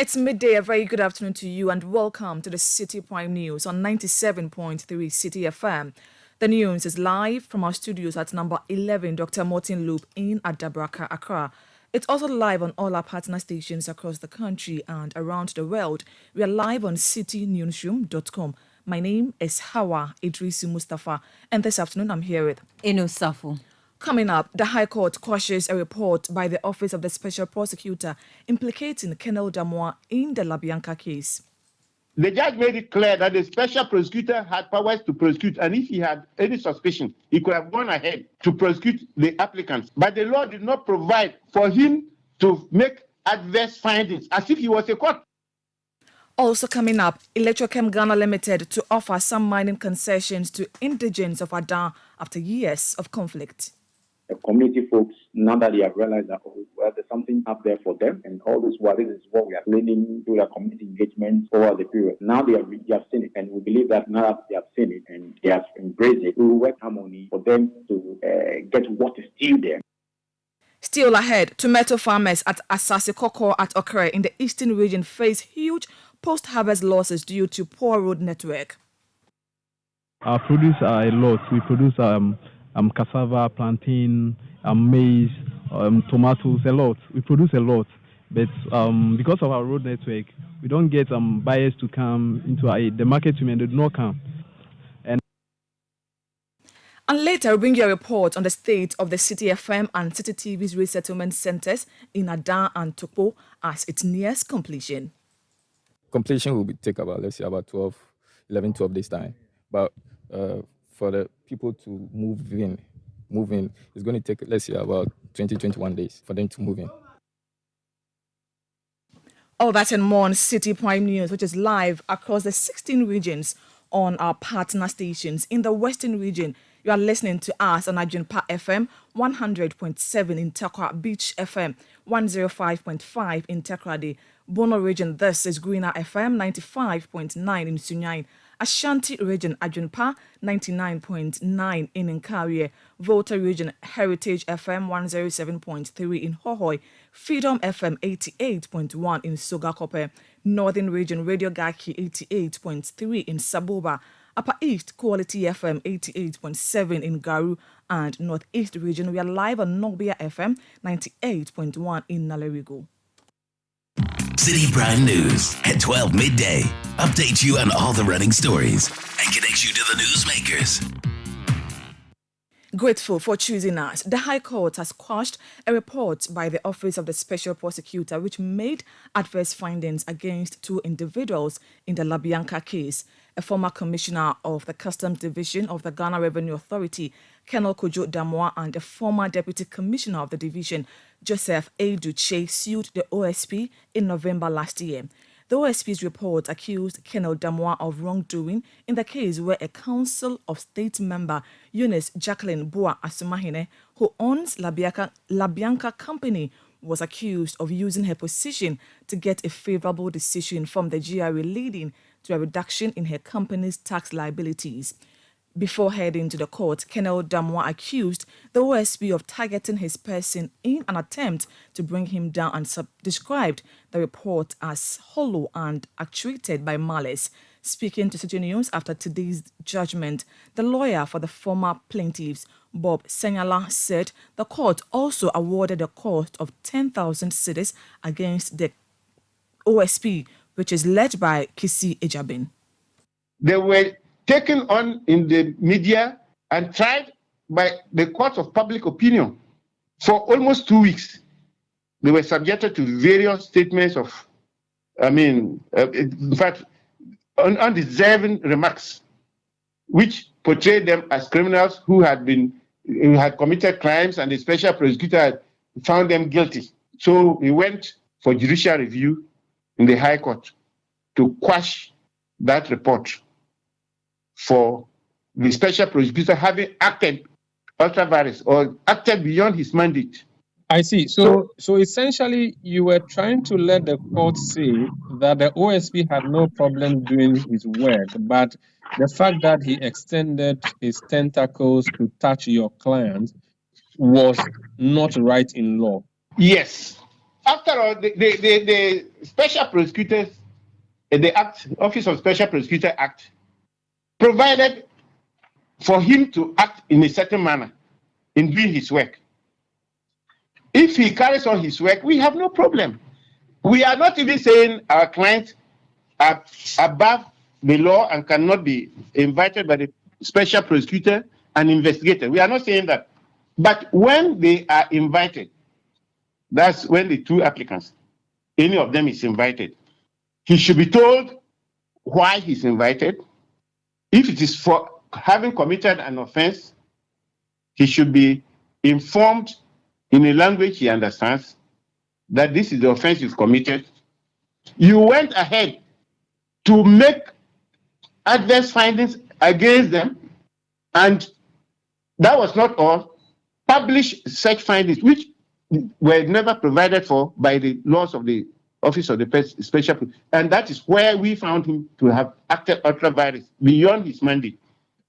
It's midday. A very good afternoon to you and welcome to the Citi Prime News on 97.3 Citi FM. The news is live from our studios at number 11 Dr. Martin Loop in Adabraka, Accra. It's also live on all our partner stations across the country and around the world. We are live on citinewsroom.com. My name is Hawa Idrisu Mustafa, and this afternoon I'm here with Inu Safu. Coming up, the High Court quashes a report by the Office of the Special Prosecutor implicating Colonel Damoah in the Labianca case. The judge made it clear that the special prosecutor had powers to prosecute, and if he had any suspicion, he could have gone ahead to prosecute the applicants. But the law did not provide for him to make adverse findings, as if he was a court. Also coming up, Electrochem Ghana Limited to offer some mining concessions to indigents of Adan after years of conflict. The community folks, now that they have realized that, there's something up there for them, and all this while this is what we are planning through the community engagement over the period. Now they have seen it, and we believe that now that they have seen it and they have embraced it, we will work harmony for them to get what is still there. Still ahead, tomato farmers at Asase Koko at Okre in the eastern region face huge post-harvest losses due to poor road network. Our produce are a lot. We produce cassava, plantain, maize, tomatoes, a lot. We produce a lot, but because of our road network, we don't get buyers to come into the market. They do not come. And later, we'll bring you a report on the state of the Citi FM and Citi TV's resettlement centers in Adan and Topo as it nears completion. Completion will take about 11, 12 days time. But for the people to move in, it's going to take, about 20, 21 days for them to move in. All that and more on Citi Prime News, which is live across the 16 regions on our partner stations. In the Western region, you are listening to us on Ajunpa FM 100.7 in Takwa, Beach FM 105.5 in Takrade, Bono region. This is Greener FM 95.9 in Sunyain, Ashanti region Ajunpa 99.9 in Nkawie, Volta region Heritage FM 107.3 in Hohoi, Freedom FM 88.1 in Sogakope, Northern region Radio Gaki 88.3 in Saboba, Upper East Quality FM 88.7 in Garu, and Northeast region we are live on Nogbia FM 98.1 in Nalerigo. Citi Prime News at 12 midday. Update you on all the running stories and connects you to the newsmakers. Grateful for choosing us, the High Court has quashed a report by the Office of the Special Prosecutor which made adverse findings against two individuals in the Labianca case. A former commissioner of the Customs Division of the Ghana Revenue Authority, Colonel Kojo Damoah, and a former deputy commissioner of the division, Joseph Eduche, sued the OSP in November last year. The OSP's report accused Colonel Damoah of wrongdoing in the case where a Council of State member, Eunice Jacqueline Boa Asumahine, who owns Labianca Company, was accused of using her position to get a favorable decision from the GRA, leading to a reduction in her company's tax liabilities. Before heading to the court, Colonel Damoah accused the OSP of targeting his person in an attempt to bring him down and described the report as hollow and actuated by malice. Speaking to Citi News after today's judgment, the lawyer for the former plaintiffs, Bob Senyala, said the court also awarded a cost of 10,000 cedis against the OSP, which is led by Kisi Ejabin. They were taken on in the media and tried by the court of public opinion for almost 2 weeks. They were subjected to various statements of, in fact, undeserving remarks, which portrayed them as criminals who had committed crimes, and the special prosecutor had found them guilty. So we went for judicial review in the High Court to quash that report for the special prosecutor having acted ultra-vires or acted beyond his mandate. I see. So essentially, you were trying to let the court see that the OSP had no problem doing his work, but the fact that he extended his tentacles to touch your client was not right in law. Yes. after all, the Special Prosecutors, the Office of Special Prosecutor Act, provided for him to act in a certain manner in doing his work. If he carries on his work, we have no problem. We are not even saying our clients are above the law and cannot be invited by the special prosecutor and investigated. We are not saying that. But when they are invited, that's when the two applicants, any of them is invited, he should be told why he's invited. If it is for having committed an offense, he should be informed in a language he understands that this is the offense you've committed. You went ahead to make adverse findings against them, and that was not all. Publish such findings, which were never provided for by the laws of the Office of the Special, and that is where we found him to have acted ultra vires beyond his mandate.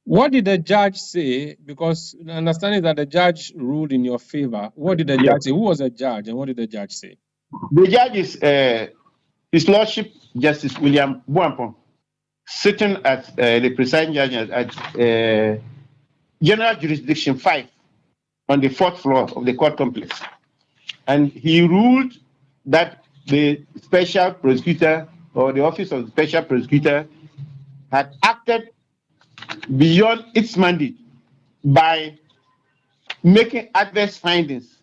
What did the judge say? Because the understanding is that the judge ruled in your favor. What did the judge say? Who was the judge, and what did the judge say? The judge is His Lordship Justice William Buampong, sitting at the presiding judge at General Jurisdiction 5 on the 4th floor of the court complex. And he ruled that the special prosecutor or the Office of the Special Prosecutor had acted beyond its mandate by making adverse findings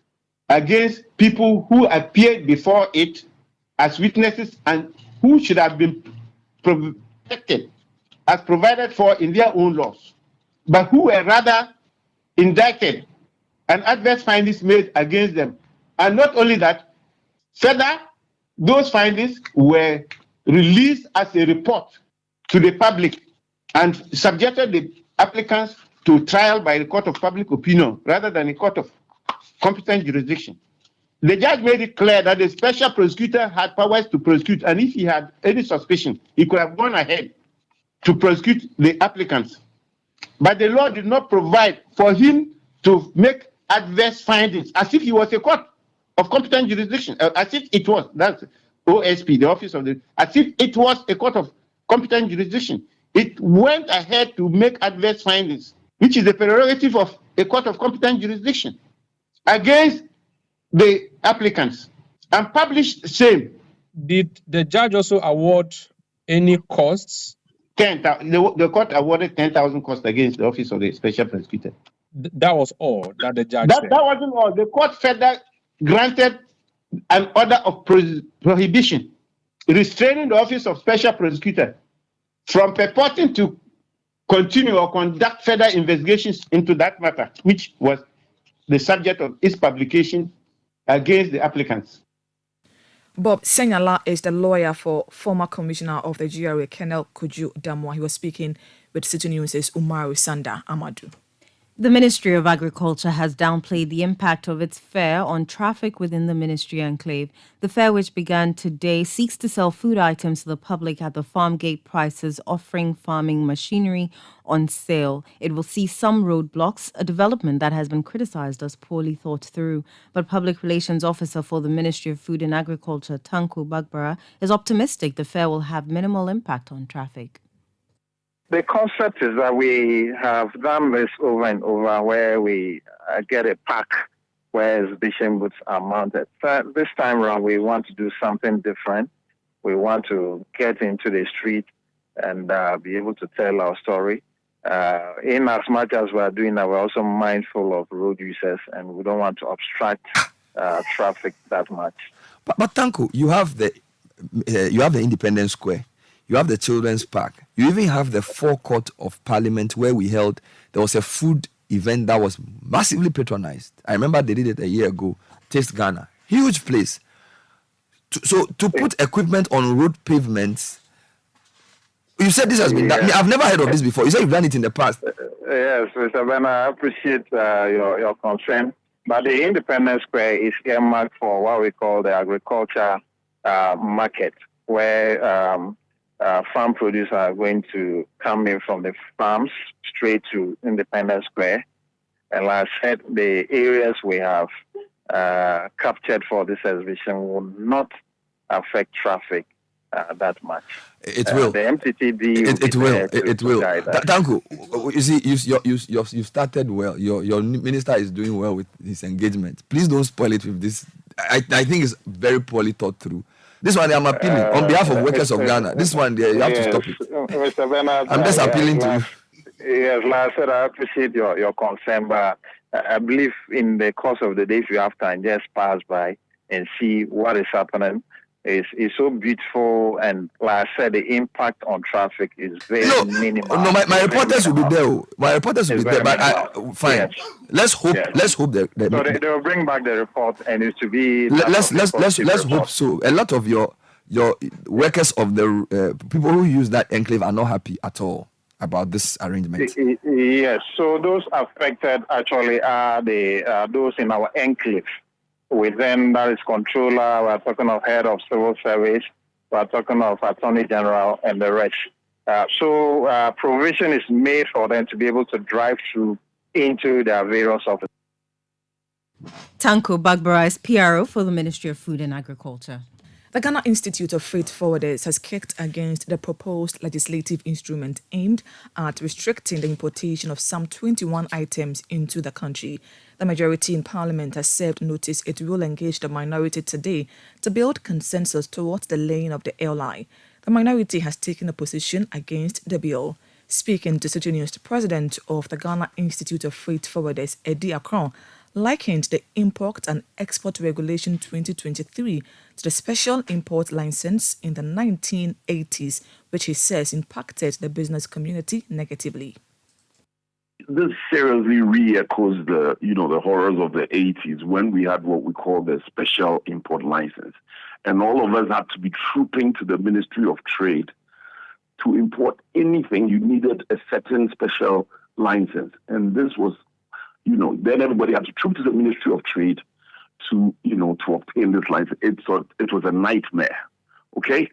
against people who appeared before it as witnesses and who should have been protected as provided for in their own laws, but who were rather indicted and adverse findings made against them. And not only that, further, those findings were released as a report to the public and subjected the applicants to trial by the court of public opinion rather than a court of competent jurisdiction. The judge made it clear that the special prosecutor had powers to prosecute, and if he had any suspicion, he could have gone ahead to prosecute the applicants. But the law did not provide for him to make adverse findings as if he was a court of competent jurisdiction, as if it was, that's OSP, the Office of the, as if it was a court of competent jurisdiction. It went ahead to make adverse findings, which is the prerogative of a court of competent jurisdiction, against the applicants, and published same. Did the judge also award any costs? The court awarded 10,000 costs against the Office of the Special Prosecutor. That was all that the judge said? That wasn't all. The court further granted an order of prohibition, restraining the Office of Special Prosecutor from purporting to continue or conduct further investigations into that matter, which was the subject of its publication against the applicants. Bob Senyala is the lawyer for former Commissioner of the GRA, Colonel Kojo Damwa. He was speaking with Citi News' Umaru Sanda Amadou. The Ministry of Agriculture has downplayed the impact of its fair on traffic within the ministry enclave. The fair, which began today, seeks to sell food items to the public at the farm gate prices, offering farming machinery on sale. It will see some roadblocks, a development that has been criticized as poorly thought through. But Public Relations Officer for the Ministry of Food and Agriculture, Tanko Bagbara, is optimistic the fair will have minimal impact on traffic. The concept is that we have done this over and over, where we get a pack where exhibition booths are mounted. But this time around, we want to do something different. We want to get into the street and be able to tell our story. In as much as we are doing that, we're also mindful of road users, and we don't want to obstruct traffic that much. But Tanko, you have the Independence Square. You have the Children's Park. You even have the forecourt of Parliament where there was a food event that was massively patronized. I remember they did it a year ago. Taste Ghana. Huge place. To put equipment on road pavements, you said this has been done. I've never heard of this before. You said you've done it in the past. Yes, Mr. Ben, I appreciate your concern. But the Independence Square is earmarked for what we call the agriculture market, where farm produce are going to come in from the farms straight to Independence Square. And like I said, the areas we have captured for this exhibition will not affect traffic that much. It will. The MCTD It will. It will. Thank you. You see, you started well. Your minister is doing well with his engagement. Please don't spoil it with this. I think it's very poorly thought through. This one, I'm appealing on behalf of workers of Ghana. This one, you have to stop it. Mr. Bernard, I'm just appealing to you. Yes, like I said, I appreciate your concern, but I believe in the course of the day, if you have time, just pass by and see what is happening. It's so beautiful, and like I said, the impact on traffic is very minimal. No, my reporters will be there. My reporters will be there, but fine. Yes. Let's hope. Yes. Let's hope that so they will bring back the report, and it's to be. Let's hope so. A lot of your workers of the people who use that enclave are not happy at all about this arrangement. Yes. So those affected actually are those in our enclave. With them, that is controller, we're talking of head of civil service, we're talking of attorney general, and the rest. So provision is made for them to be able to drive through into their various offices. Tanko Bagbara is PRO for the Ministry of Food and Agriculture. The Ghana Institute of Freight Forwarders has kicked against the proposed legislative instrument aimed at restricting the importation of some 21 items into the country. The majority in Parliament has served notice it will engage the minority today to build consensus towards the laying of the LI. The minority has taken a position against the bill. Speaking to Citi News, the president of the Ghana Institute of Freight Forwarders, Eddie Akron, likened the Import and Export Regulation 2023 to the special import license in the 1980s, which he says impacted the business community negatively. This seriously re-echoes the horrors of the 80s when we had what we call the special import license. And all of us had to be trooping to the Ministry of Trade to import anything. You needed a certain special license. And this was, then everybody had to troop to the Ministry of Trade to obtain this license. It was a nightmare. Okay?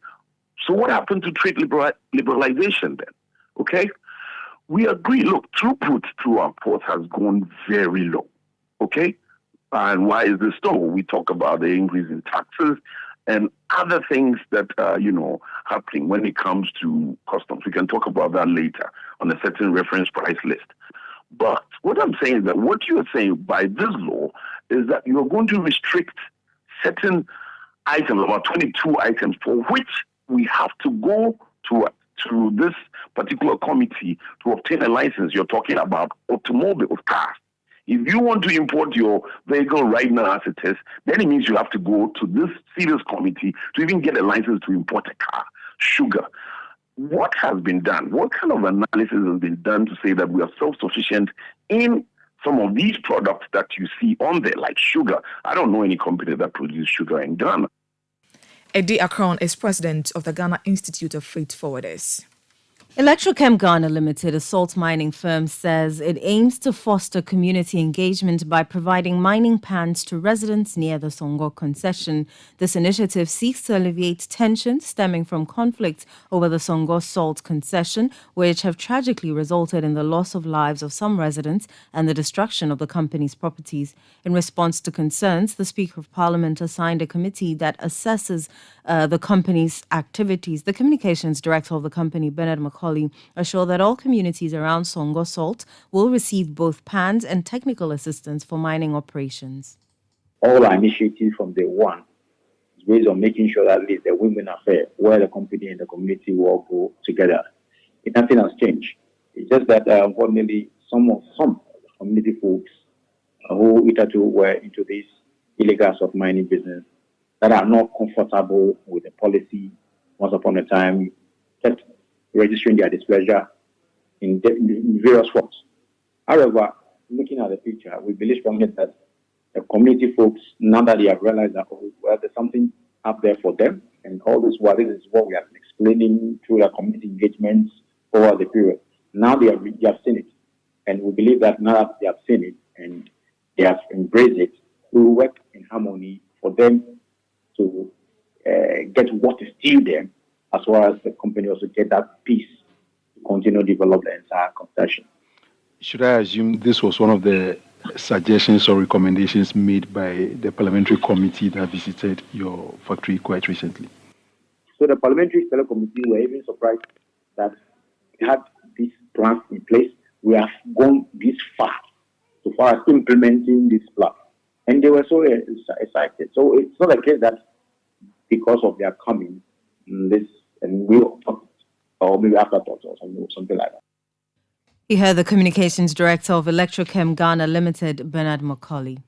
So what happened to trade liberalization then? Okay? We agree, look, throughput through our ports has gone very low. Okay? And why is this so? We talk about the increase in taxes and other things that are, happening when it comes to customs. We can talk about that later on a certain reference price list. But what I'm saying is that what you are saying by this law is that you are going to restrict certain items, about 22 items, for which we have to go to this particular committee to obtain a license. You're talking about automobiles, cars. If you want to import your vehicle right now as it is, then it means you have to go to this serious committee to even get a license to import a car. Sugar. What has been done? What kind of analysis has been done to say that we are self-sufficient in some of these products that you see on there, like sugar? I don't know any company that produces sugar in Ghana. Eddie Akron is president of the Ghana Institute of Freight Forwarders. Electrochem Ghana Limited, a salt mining firm, says it aims to foster community engagement by providing mining pans to residents near the Songo concession. This initiative seeks to alleviate tensions stemming from conflicts over the Songo salt concession, which have tragically resulted in the loss of lives of some residents and the destruction of the company's properties. In response to concerns, the Speaker of Parliament assigned a committee that assesses the company's activities. The communications director of the company, Bernard McCauley, assure that all communities around Songo Salt will receive both pans and technical assistance for mining operations. All our initiatives from day one is based on making sure that at least the women affair, where the company and the community will all go together. Nothing has changed. It's just that unfortunately some community folks who hitherto were into this illegal salt mining business that are not comfortable with the policy once upon a time kept registering their displeasure in various forms. However, looking at the picture, we believe strongly that the community folks, now that they have realized that, there's something up there for them, and all this, this is what we have been explaining through the community engagements over the period. Now they have seen it, and we believe that now that they have seen it and they have embraced it, we will work in harmony for them to get what is still there, as well as the company also get that piece to continue to develop the entire concession. Should I assume this was one of the suggestions or recommendations made by the parliamentary committee that visited your factory quite recently? So the parliamentary select committee were even surprised that we had these plans in place. We have gone this far so far as implementing this plan. And they were so excited. So it's not a case that because of their coming, this and we or maybe afterthoughts or something like that. You heard the Communications Director of Electrochem Ghana Limited, Bernard Macaulay.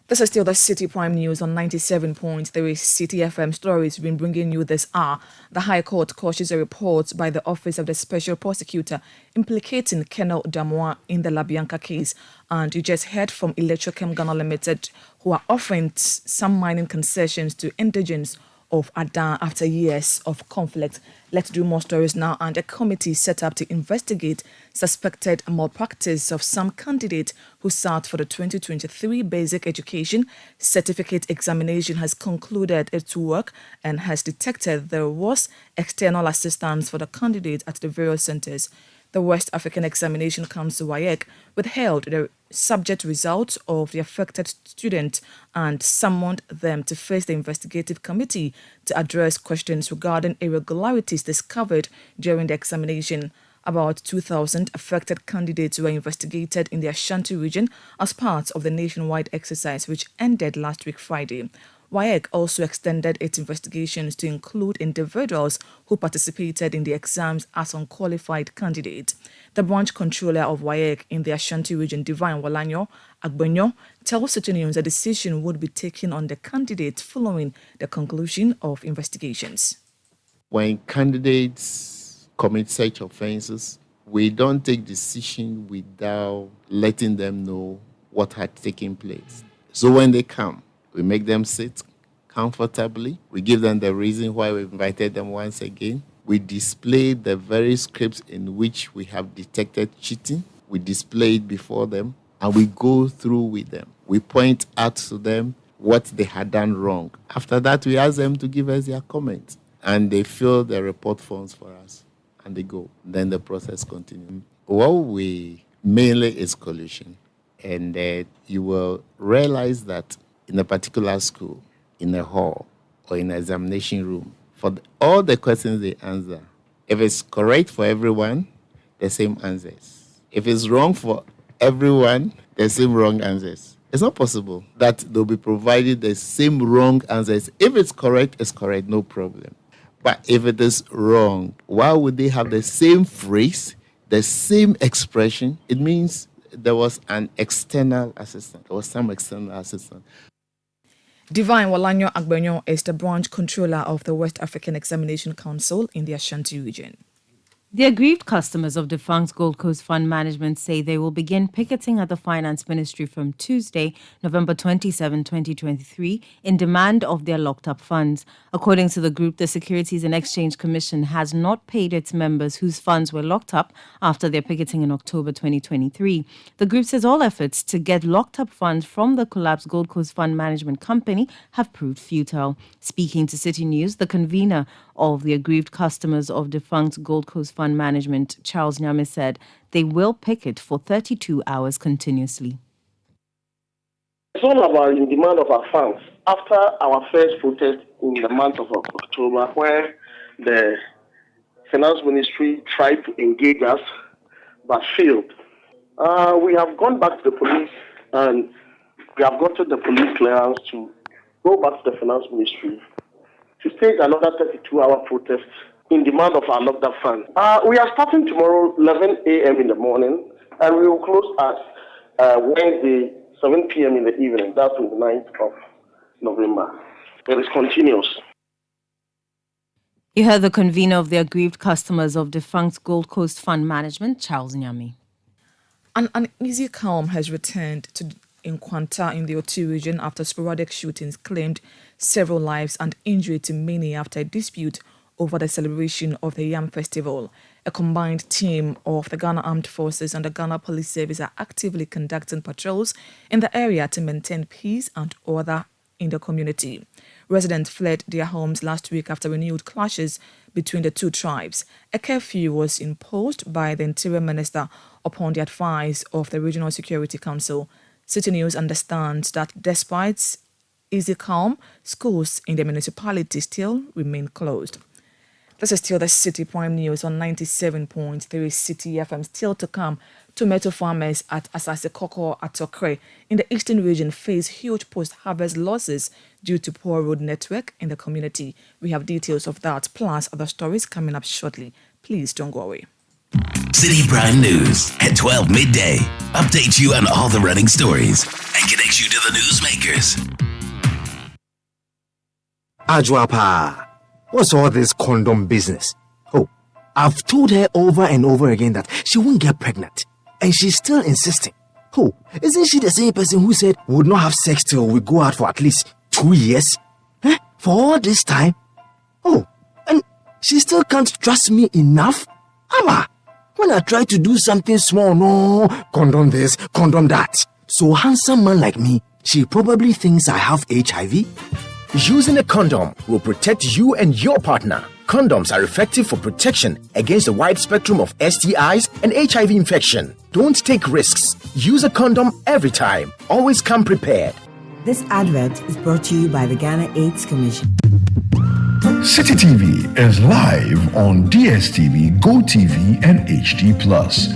This is still the Citi Prime News on 97.3 Citi FM stories we've been bringing you this hour. The High Court quashes a report by the Office of the Special Prosecutor implicating Colonel Damoa in the Labianca case. And you just heard from Electrochem Ghana Limited, who are offering some mining concessions to indigents of Adan after years of conflict. Let's do more stories now. And a committee set up to investigate suspected malpractice of some candidate who sat for the 2023 Basic Education Certificate examination has concluded its work and has detected there was external assistance for the candidate at the various centers. The West African Examination Council (WAEC) withheld the subject results of the affected student and summoned them to face the investigative committee to address questions regarding irregularities discovered during the examination. About 2,000 affected candidates were investigated in the Ashanti region as part of the nationwide exercise, which ended last week Friday. WAEC also extended its investigations to include individuals who participated in the exams as unqualified candidates. The branch controller of WAEC in the Ashanti region, Divine Walanyo Agbenyo, tells Citi News a decision would be taken on the candidates following the conclusion of investigations. When candidates commit such offences, we don't take decision without letting them know what had taken place. So when they come, we make them sit comfortably. We give them the reason why we invited them once again. We display the very scripts in which we have detected cheating. We display it before them, and we go through with them. We point out to them what they had done wrong. After that, we ask them to give us their comments, and they fill the report forms for us, and they go. Then the process continues. What we mainly is collusion, and you will realize that in a particular school, in a hall, or in an examination room, for all the questions they answer, if it's correct for everyone, the same answers. If it's wrong for everyone, the same wrong answers. It's not possible that they'll be provided the same wrong answers. If it's correct, no problem. But if it is wrong, why would they have the same phrase, the same expression? It means there was an external assistant. There was some external assistant. Divine Walanyo Agbenyo is the branch controller of the West African Examination Council in the Ashanti region. The aggrieved customers of defunct Gold Coast Fund Management say they will begin picketing at the Finance Ministry from Tuesday, November 27, 2023, in demand of their locked-up funds. According to the group, the Securities and Exchange Commission has not paid its members whose funds were locked up after their picketing in October 2023. The group says all efforts to get locked-up funds from the collapsed Gold Coast Fund Management Company have proved futile. Speaking to Citi News, the convener of the aggrieved customers of defunct Gold Coast Fund Management, Charles Nyame, said they will picket for 32 hours continuously. It's all about in demand of our funds. After our first protest in the month of October, where the Finance Ministry tried to engage us but failed, we have gone back to the police and we have gotten the police clearance to go back to the Finance Ministry to stage another 32-hour protest in demand of our locked-up fund. We are starting tomorrow 11 a.m. in the morning, and we will close at Wednesday 7 p.m. in the evening. That's on the 9th of November. It is continuous. You heard the convener of the aggrieved customers of defunct Gold Coast Fund Management, Charles Nyame. An uneasy calm has returned to in Kwanta in the Oti region after sporadic shootings claimed several lives and injury to many after a dispute over the celebration of the Yam Festival. A combined team of the Ghana Armed Forces and the Ghana Police Service are actively conducting patrols in the area to maintain peace and order in the community. Residents fled their homes last week after renewed clashes between the two tribes. A curfew was imposed by the Interior Minister upon the advice of the Regional Security Council. Citi News understands that despite easy calm, schools in the municipality still remain closed. This is still the Citi Prime News on 97.3 Citi FM. Still to come, tomato farmers at Asase Koko Atokre in the eastern region face huge post-harvest losses due to poor road network in the community. We have details of that, plus other stories coming up shortly. Please don't go away. Citi Prime News at 12 midday. Updates you on all the running stories and connects you to the newsmakers. Ajwapa, what's all this condom business? Oh, I've told her over and over again that she won't get pregnant, and she's still insisting. Oh, isn't she the same person who said we would not have sex till we go out for at least 2 years? For all this time? Oh, and she still can't trust me enough? Ama, when I try to do something small, no, condom this, condom that. So handsome man like me, she probably thinks I have HIV. Using a condom will protect you and your partner. Condoms are effective for protection against a wide spectrum of STIs and HIV infection. Don't take risks. Use a condom every time. Always come prepared. This advert is brought to you by the Ghana AIDS Commission. Citi TV is live on DSTV, GoTV, and HD+.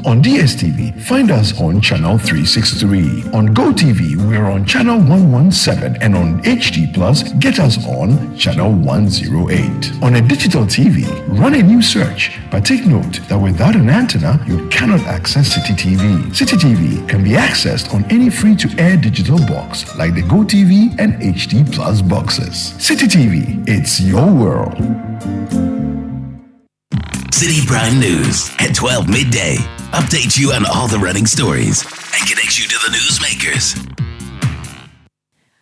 On DSTV, find us on channel 363. On GoTV, we're on channel 117, and on HD+, get us on channel 108. On a digital TV, run a new search, but take note that without an antenna, you cannot access Citi TV. Citi TV can be accessed on any free-to-air digital box like the GoTV and HD+ boxes. Citi TV, it's your world. Citi Prime News at 12 midday. Updates you on all the running stories and connects you to the newsmakers.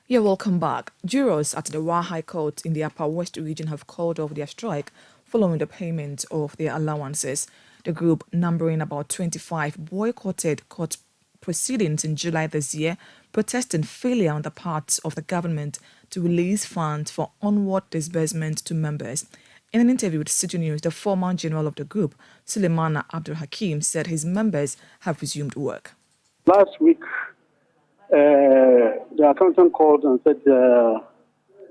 You're welcome back. Jurors at the Wa High Court in the Upper West region have called off their strike following the payment of their allowances. The group, numbering about 25, boycotted court proceedings in July this year, protesting failure on the part of the government to release funds for onward disbursement to members. In an interview with Citi News, the former general of the group, Suleimana Abdul Hakim, said his members have resumed work. Last week, the accountant called and said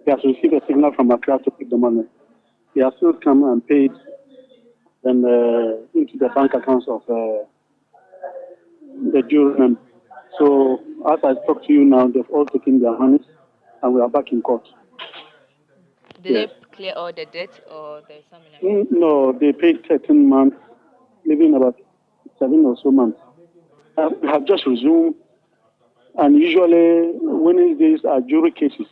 he has received a signal from Accra to pick the money. He has still come and paid them into the bank accounts of the jury. So as I talk to you now, they've all taken their money and we are back in court. Did they clear all the debt or there's something? No, they paid 13 months, leaving about 7 or so months. We have just resumed, and usually Wednesdays are jury cases.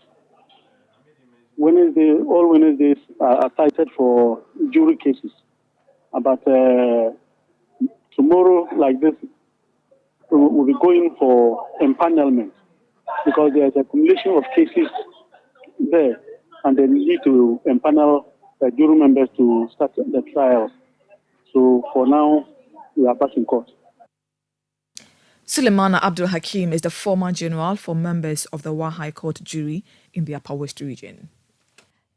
All Wednesdays are cited for jury cases. But tomorrow, like this, we'll be going for empanelment because there's a accumulation of cases there, and they need to empanel the jury members to start the trial. So for now, we are back in court. Suleimana Abdul Hakim is the former general for members of the Wa High Court jury in the Upper West region.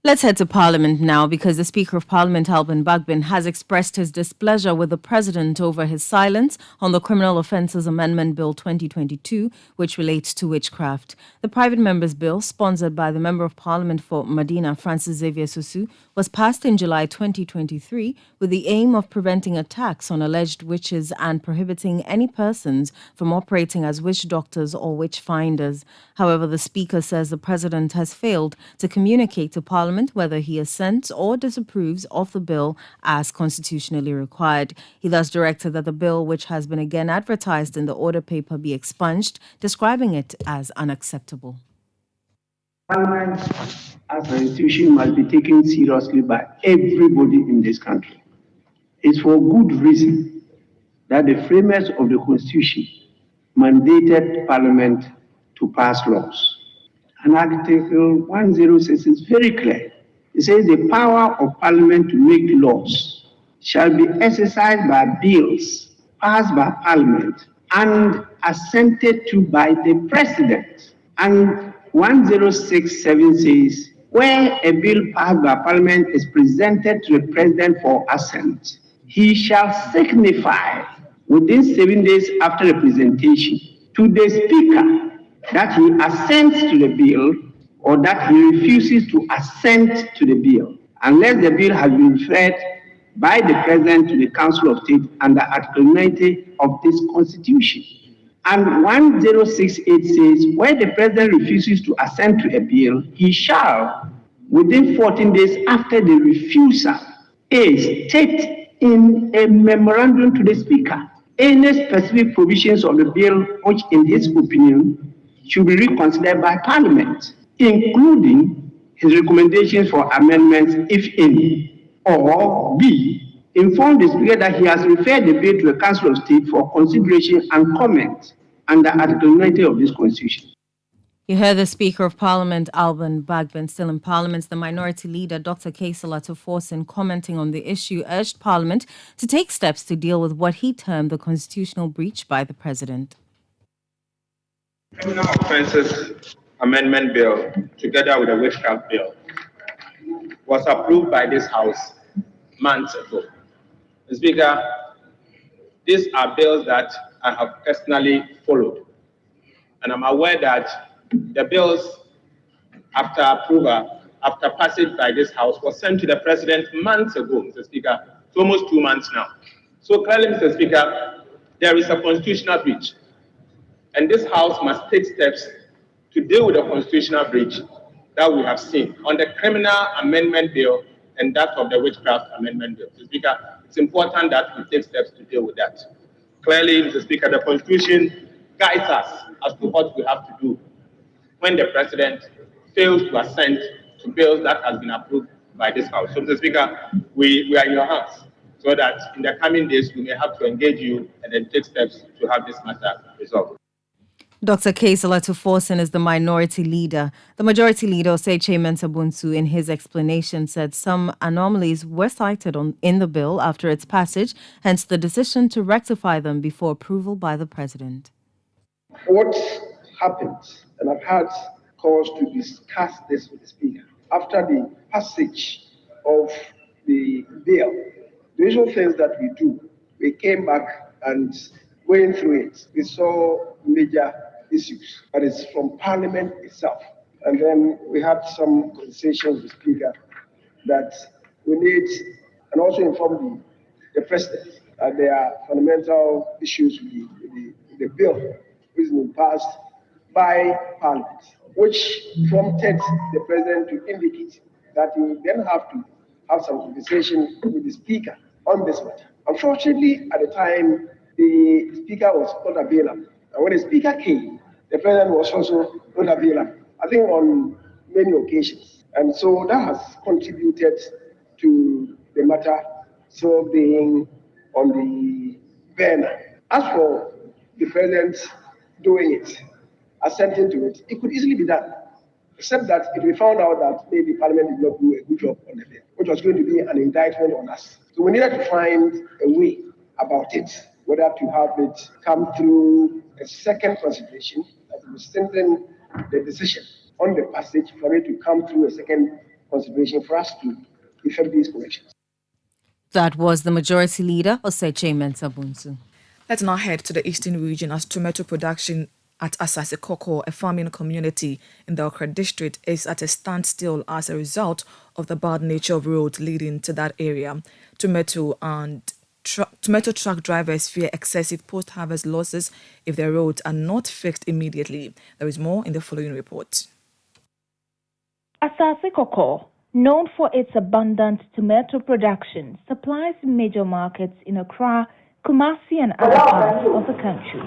Let's head to Parliament now because the Speaker of Parliament, Alban Bagbin, has expressed his displeasure with the President over his silence on the Criminal Offences Amendment Bill 2022, which relates to witchcraft. The private member's bill, sponsored by the Member of Parliament for Medina, Francis Xavier Susu, was passed in July 2023 with the aim of preventing attacks on alleged witches and prohibiting any persons from operating as witch doctors or witch finders. However, the Speaker says the President has failed to communicate to Parliament whether he assents or disapproves of the bill as constitutionally required. He thus directed that the bill, which has been again advertised in the order paper, be expunged, describing it as unacceptable. Parliament as an institution must be taken seriously by everybody in this country. It's for good reason that the framers of the Constitution mandated Parliament to pass laws. And Article 106 is very clear. It says the power of Parliament to make laws shall be exercised by bills passed by Parliament and assented to by the President. And 106(7) says, where a bill passed by Parliament is presented to the President for assent, he shall signify within 7 days after the presentation to the Speaker that he assents to the bill or that he refuses to assent to the bill, unless the bill has been referred by the President to the Council of State under Article 90 of this Constitution. And 1068 says, where the President refuses to assent to a bill, he shall, within 14 days after the refusal, state in a memorandum to the Speaker any specific provisions of the bill which, in his opinion, should be reconsidered by Parliament, including his recommendations for amendments, if any, or B, inform the Speaker that he has referred the bill to the Council of State for consideration and comment under Article 90 of this Constitution. You heard the Speaker of Parliament, Alban Bagbin. Still in Parliament, the Minority Leader, Dr. Kaisala Tuforsin, commenting on the issue, urged Parliament to take steps to deal with what he termed the constitutional breach by the President. Criminal Offences Amendment Bill, together with the Witchcraft Bill, was approved by this House months ago. Mr. Speaker, these are bills that I have personally followed, and I'm aware that the bills, after approval, after passage by this House, was sent to the President months ago, Mr. Speaker. It's almost 2 months now. So clearly, Mr. Speaker, there is a constitutional breach, and this House must take steps to deal with the constitutional breach that we have seen on the Criminal Amendment Bill and that of the Witchcraft Amendment Bill. Mr. Speaker, it's important that we take steps to deal with that. Clearly, Mr. Speaker, the Constitution guides us as to what we have to do when the President fails to assent to bills that has been approved by this House. So, Mr. Speaker, we are in your hands so that in the coming days we may have to engage you and then take steps to have this matter resolved. Dr. Kaisala Tuforsin is the Minority Leader. The Majority Leader, Oseche Mensah-Bonsu, in his explanation said some anomalies were cited in the bill after its passage, hence the decision to rectify them before approval by the President. What happened, and I've had cause to discuss this with the Speaker, after the passage of the bill, the usual things that we do, we came back and going through it, we saw major issues, but it's from Parliament itself. And then we had some conversations with the Speaker that we need, and also inform the President that there are fundamental issues with the bill which has been passed by Parliament, which prompted the President to indicate that he would then have to have some conversation with the Speaker on this matter. Unfortunately, at the time, the Speaker was not available. And when the Speaker came, the President was also not available, I think on many occasions. And so that has contributed to the matter still being on the burner. As for the President doing it, assenting to it, it could easily be done, except that if we found out that maybe Parliament did not do a good job on the bill, which was going to be an indictment on us. So we needed to find a way about it, whether to have it come through a second consideration, that we strengthen the decision on the passage for it to come through a second consideration for us to effect these corrections. That was the Majority Leader, Oseche Mensah-Bonsu. Let's now head to the Eastern region as tomato production at Asase Koko, a farming community in the Okra district, is at a standstill as a result of the bad nature of roads leading to that area. Tomato truck drivers fear excessive post-harvest losses if their roads are not fixed immediately. There is more in the following report. Asase Koko, known for its abundant tomato production, supplies major markets in Accra, Kumasi and other parts of the country.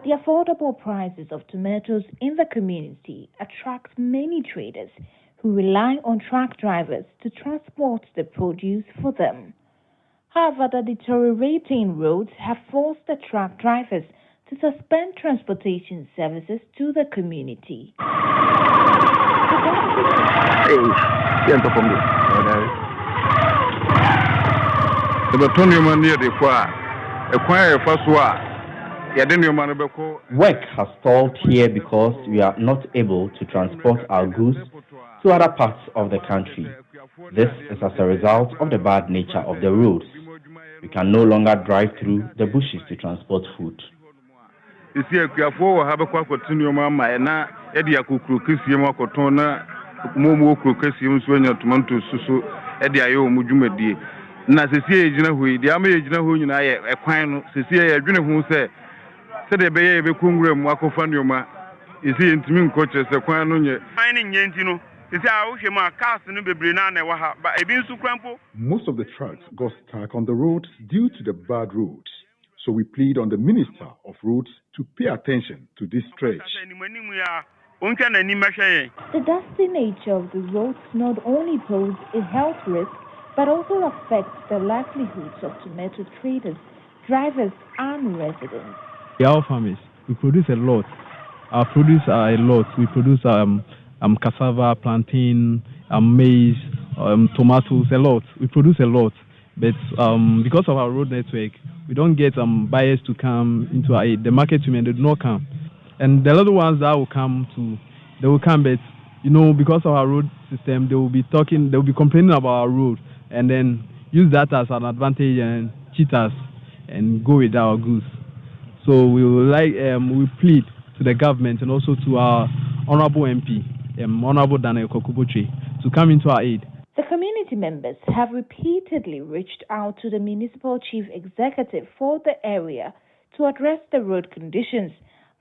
The affordable prices of tomatoes in the community attract many traders who rely on truck drivers to transport the produce for them. However, the deteriorating roads have forced the truck drivers to suspend transportation services to the community. Work has stalled here because we are not able to transport our goods to other parts of the country. This is as a result of the bad nature of the roads. We can no longer drive through the bushes to transport food. Isi akuafo wo ha bekwa continue ma e na e dia kokro kesiem akoton na momo kokro kesiem so anya tomato susu e dia ye omu dwumadie na sesi ejina hoyi dia ma ejina ho nyina ye ekwan no sesi ye adwene ho se de be ye be kongura mu akofa nioma isi ntimi nkoche se kwan no nye kwan ni nyenti no sesi a wo hwema cars no bebre na na wa ha ba ebi nsu krampo. Most of the trucks got stuck on the roads due to the bad roads. So we plead on the Minister of Roads to pay attention to this stretch. The dusty nature of the roads not only pose a health risk, but also affects the livelihoods of tomato traders, drivers, and residents. Our farmers, we produce a lot. Our produce are a lot. We produce cassava, plantain, maize, tomatoes, a lot. We produce a lot. But because of our road network, we don't get buyers to come into the market women, they do not come. And the little ones that will come, they will come, but because of our road system, they will be complaining about our road, and then use that as an advantage and cheat us and go with our goods. So we plead to the government and also to our honorable MP, Honorable Daniel Kokuboche, to come into our aid. The community members have repeatedly reached out to the municipal chief executive for the area to address the road conditions,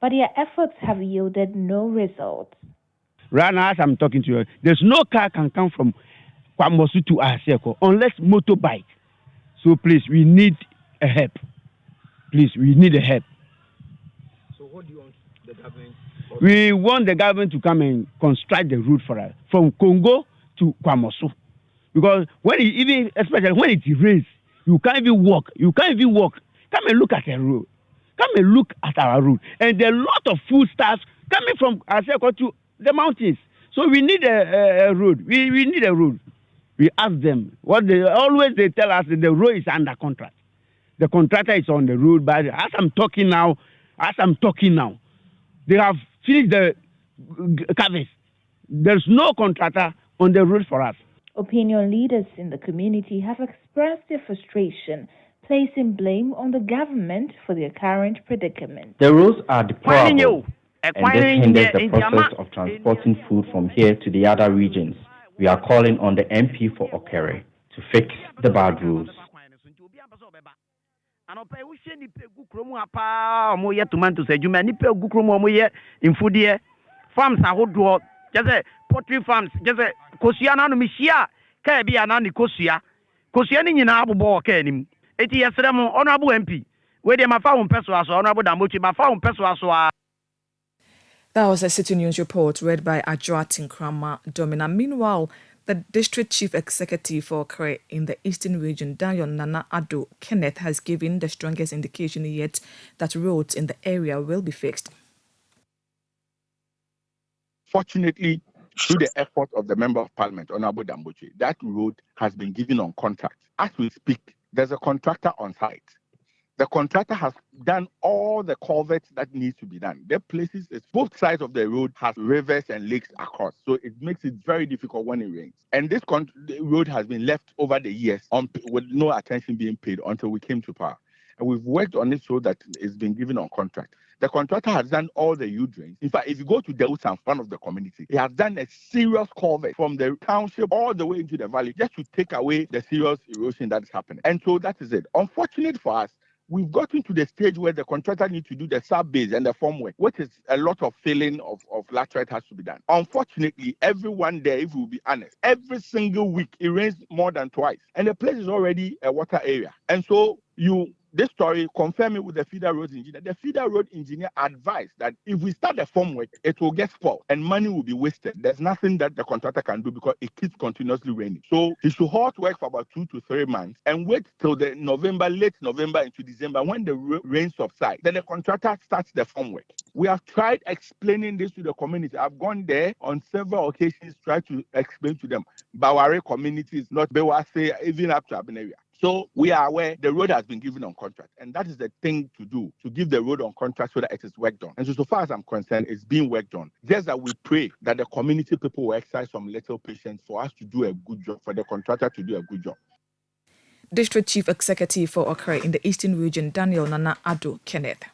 but their efforts have yielded no results. Right now, as I'm talking to you, there's no car can come from Kwamosu to Aseko unless motorbike. So please, we need a help. Please, we need a help. So what do you want the government? We want the government to come and construct the route for us from Congo to Kwamosu. Because especially when it rains, you can't even walk. Come and look at the road. Come and look at our road. And there are a lot of foodstuffs coming from Aseko to the mountains. So we need a road. We need a road. We ask them. They tell us that the road is under contract. The contractor is on the road, but as I'm talking now, they have finished the covers. There's no contractor on the road for us. Opinion leaders in the community have expressed their frustration, placing blame on the government for their current predicament. The roads are deplorable, and this hinders the process of transporting food from here to the other regions. We are calling on the MP for Okere to fix the bad roads. Farms are just poultry farms, just Kosia na no mishia, ka bia na ni Kosia ni nyina abobo ka eti yesere mo honorable MP we dey mafa won peso aso honorable Damochi mafa won peso aso. That was a City News report read by Adjoa Tinkrama Domina. Meanwhile, the District Chief Executive for Okere in the Eastern Region, Dayo Nana Ado Kenneth, has given the strongest indication yet that roads in the area will be fixed. Fortunately, through the effort of the Member of Parliament, Honorable Damboche, that road has been given on contract. As we speak, there's a contractor on site. The contractor has done all the culverts that needs to be done. The places, both sides of the road have rivers and lakes across, so it makes it very difficult when it rains. And this road has been left over the years with no attention being paid until we came to power. And we've worked on it so that it's been given on contract. The contractor has done all the U-drains. In fact, if you go to Delta in front of the community, he has done a serious culvert from the township all the way into the valley just to take away the serious erosion that is happening. And so that is it. Unfortunate for us, we've gotten to the stage where the contractor needs to do the sub-base and the formwork, which is a lot of filling of laterite has to be done. Unfortunately, everyone there, if we'll be honest, every single week it rains more than twice. And the place is already a water area. And so this story confirmed it with the feeder road engineer. The feeder road engineer advised that if we start the formwork, it will get spoiled and money will be wasted. There's nothing that the contractor can do because it keeps continuously raining. So he should halt work for about 2 to 3 months and wait till the late November into December when the rain subsides. Then the contractor starts the formwork. We have tried explaining this to the community. I've gone there on several occasions, tried to explain to them. Baware community is not Bewase, even up to Abenaria. So we are aware the road has been given on contract, and that is the thing to do, to give the road on contract so that it is worked on. And so far as I'm concerned, it's being worked on. Just that we pray that the community people will exercise some little patience for us to do a good job, for the contractor to do a good job. District Chief Executive for Okere in the Eastern Region, Daniel Nana Ado Kenneth.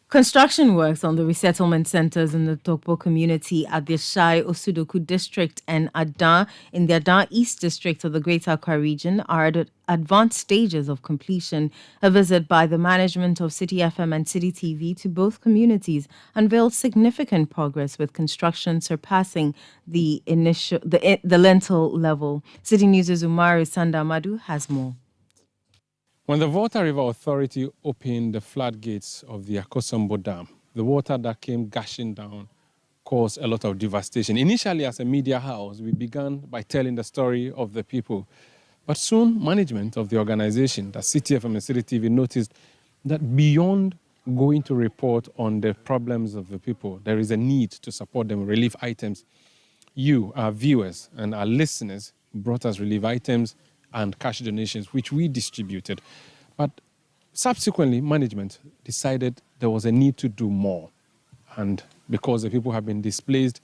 Construction works on the resettlement centers in the Tokpo community at the Shai Osudoku district and Adan in the Adan East district of the Greater Accra region are at advanced stages of completion. A visit by the management of Citi FM and Citi TV to both communities unveiled significant progress, with construction surpassing the lintel level. Citi News' Umaru Sandamadu has more. When the Volta River Authority opened the floodgates of the Akosombo Dam, the water that came gushing down caused a lot of devastation. Initially, as a media house, we began by telling the story of the people. But soon, management of the organization, the Citi FM and Citi TV, noticed that beyond going to report on the problems of the people, there is a need to support them with relief items. You, our viewers and our listeners, brought us relief items and cash donations, which we distributed. But subsequently, management decided there was a need to do more. And because the people have been displaced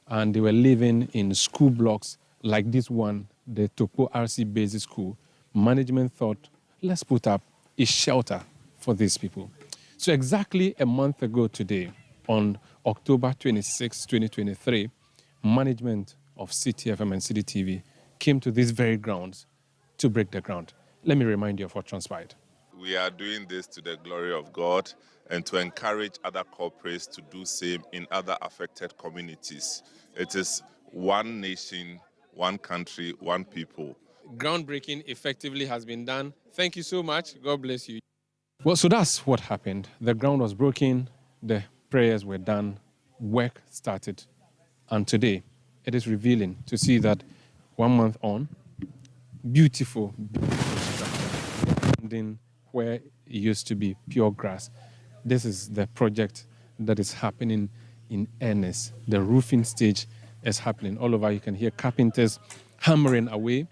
and they were living in school blocks like this one, the Topo RC Basic School, management thought, let's put up a shelter for these people. So exactly a month ago today, on October 26, 2023, management of Citi FM and Citi TV came to these very grounds to break the ground. Let me remind you of what transpired. We are doing this to the glory of God and to encourage other corporates to do same in other affected communities. It is one nation, one country, one people. Groundbreaking effectively has been done. Thank you so much. God bless you. Well, so that's what happened. The ground was broken, the prayers were done, work started. And today, it is revealing to see that 1 month on, beautiful structure, where it used to be pure grass. This is the project that is happening in earnest. The roofing stage is happening all over. You can hear carpenters hammering away.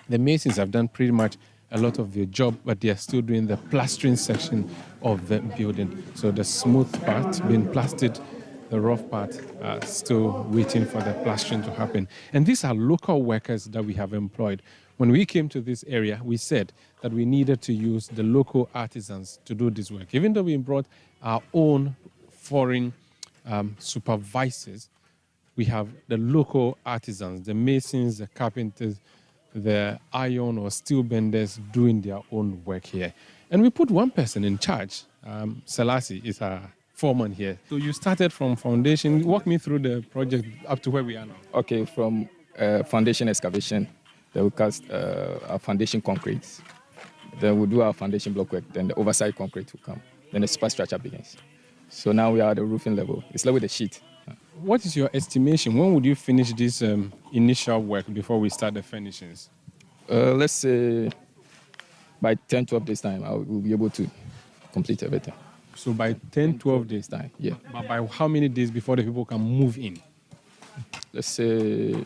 The masons have done pretty much a lot of their job, but they are still doing the plastering section of the building. So the smooth part being plastered, the rough part still waiting for the plastering to happen. And these are local workers that we have employed. When we came to this area, we said that we needed to use the local artisans to do this work. Even though we brought our own foreign supervisors, we have the local artisans, the masons, the carpenters, the iron or steel benders doing their own work here. And we put one person in charge. Selassie is our foreman here. So you started from foundation. Walk me through the project up to where we are now. Okay, from foundation excavation. Then we cast our foundation concrete. Then we'll do our foundation block work. Then the oversight concrete will come. Then the superstructure begins. So now we are at the roofing level. It's like with the sheet. What is your estimation? When would you finish this initial work before we start the furnishings? Let's say by 10, 12 days time, we'll be able to complete everything. So by 10, 12 days time, yeah. But by how many days before the people can move in? Let's say,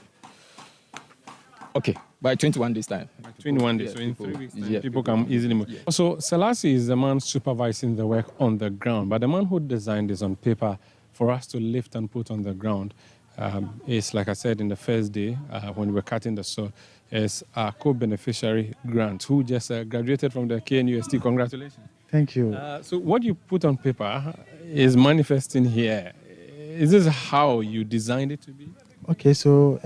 okay, by 21 days time. By 21 days, so in 3 weeks time, people can easily move. Yeah. So Selassie is the man supervising the work on the ground, but the man who designed this on paper for us to lift and put on the ground is, like I said, in the first day when we were cutting the soil, is our co-beneficiary Grant, who just graduated from the KNUST. Congratulations. Thank you. So what you put on paper is manifesting here. Is this how you designed it to be? Okay, so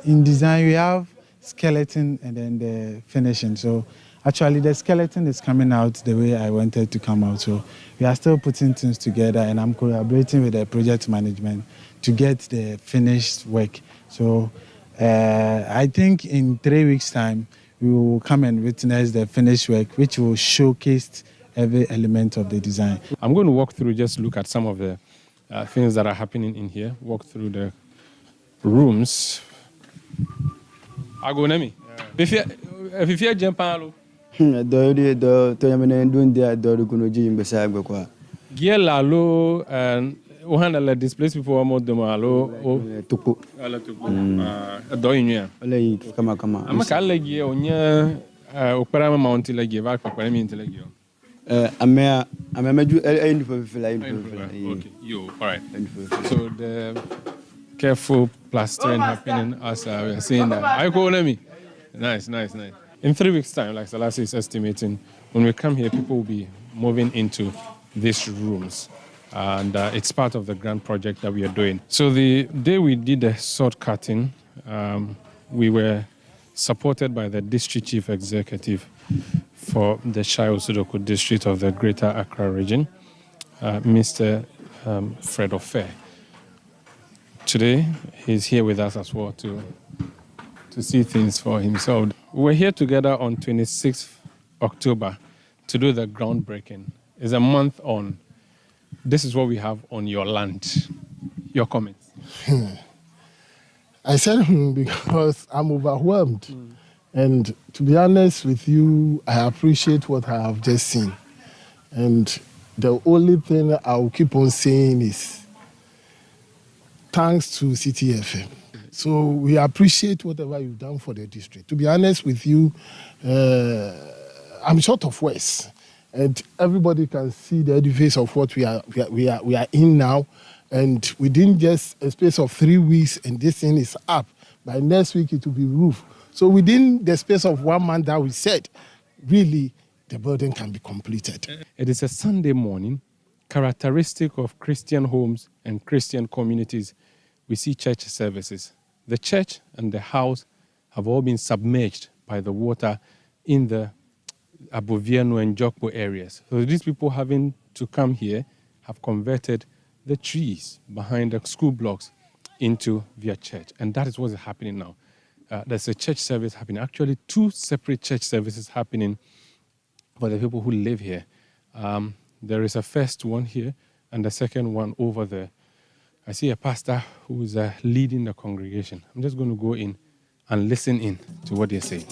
in design we have skeleton and then the finishing. So actually the skeleton is coming out the way I wanted to come out. So we are still putting things together, and I'm collaborating with the project management to get the finished work. So I think in 3 weeks' time, we will come and witness the finished work, which will showcase every element of the design. I'm going to walk through, just look at some of the things that are happening in here, walk through the rooms. I go, Nemi. If you jump out, Gielalo and Ohana displaced people almost the Malo Tuku. Doinia. I'm a Kalegi on your Opera Mountain like give out for Parliament. I'm a Okay, you all right. So the careful plastering happening as we are saying that. I go, Nemi. Nice. in 3 weeks' time, like Selassie is estimating, when we come here, people will be moving into these rooms. And it's part of the grand project that we are doing. So the day we did the sword cutting, we were supported by the district chief executive for the Shai Osudoku district of the Greater Accra region, Mr. Fred Ofe. Today, he's here with us as well to see things for himself. We're here together on 26th October to do the groundbreaking. It's a month on. This is what we have on your land. Your comments? I said because I'm overwhelmed. And to be honest with you, I appreciate what I have just seen. And the only thing I'll keep on saying is thanks to Citi FM. So we appreciate whatever you've done for the district. To be honest with you, I'm short of words. And everybody can see the edifice of what we are in now. And within just a space of 3 weeks, and this thing is up. By next week, it will be roof. So within the space of 1 month that we said, really, the building can be completed. It is a Sunday morning, characteristic of Christian homes and Christian communities. We see church services. The church and the house have all been submerged by the water in the Aboviano and Jokpo areas. So these people having to come here have converted the trees behind the school blocks into their church. And that is what is happening now. There's a church service happening. Actually, 2 separate church services happening for the people who live here. There is a first one here and the second one over there. I see a pastor who is leading the congregation. I'm just going to go in and listen in to what they're saying.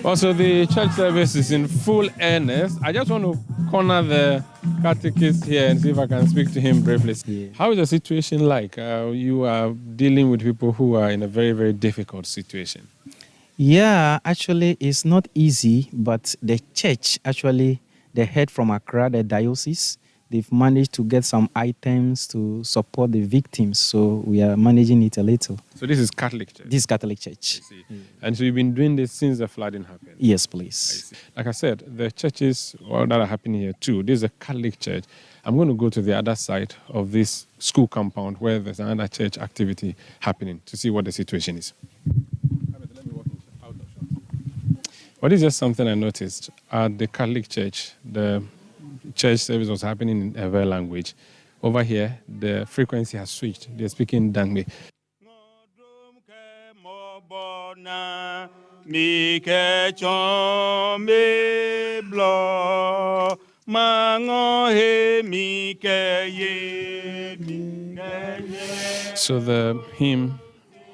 Also, the church service is in full earnest. I just want to corner the catechist here and see if I can speak to him briefly. Yeah. How is the situation like? You are dealing with people who are in a very, very difficult situation. Yeah, actually, it's not easy, but the church, actually, the head from Accra, the diocese, they've managed to get some items to support the victims. So we are managing it a little. So this is Catholic Church? This is Catholic Church. I see. And so you've been doing this since the flooding happened? Yes, please. Like I said, the churches that are happening here too, this is a Catholic church. I'm going to go to the other side of this school compound where there's another church activity happening to see what the situation is. What is just something I noticed at the Catholic church, the church service was happening in Ewe language. Over here, the frequency has switched. They're speaking Dangme. So the hymn,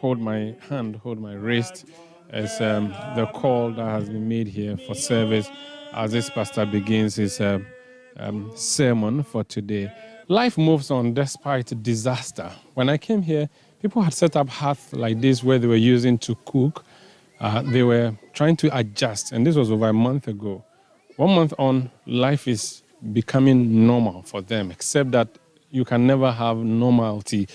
Hold My Hand, Hold My Wrist, is the call that has been made here for service as this pastor begins his sermon for today. Life moves on despite disaster. When I came here, people had set up hearths like this where they were using to cook. They were trying to adjust, and this was over a month ago. 1 month on, life is becoming normal for them, except that you can never have normality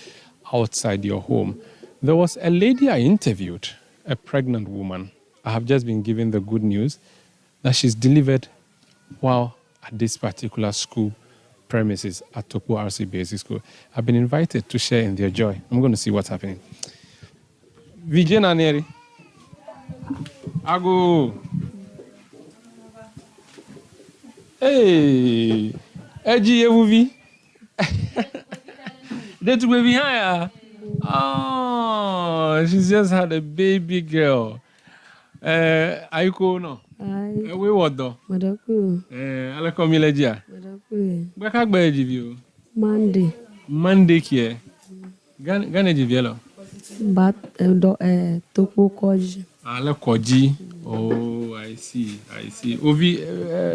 outside your home. There was a lady I interviewed, a pregnant woman. I have just been given the good news that she's delivered while at this particular school premises at Topo RC Basic School. I've been invited to share in their joy. I'm going to see what's happening. Vijay Naneri. Agu. Hey. Eji Evuvi. That's where we are. Oh, she's just had a baby girl. Aiko no. We what though? Madaku. Aleko milejia. Madaku. Baka gba ejivio. Monday. Monday kie. Gan ejivielo. But Topo Koji. Ale Koji. Oh, I see. Ovi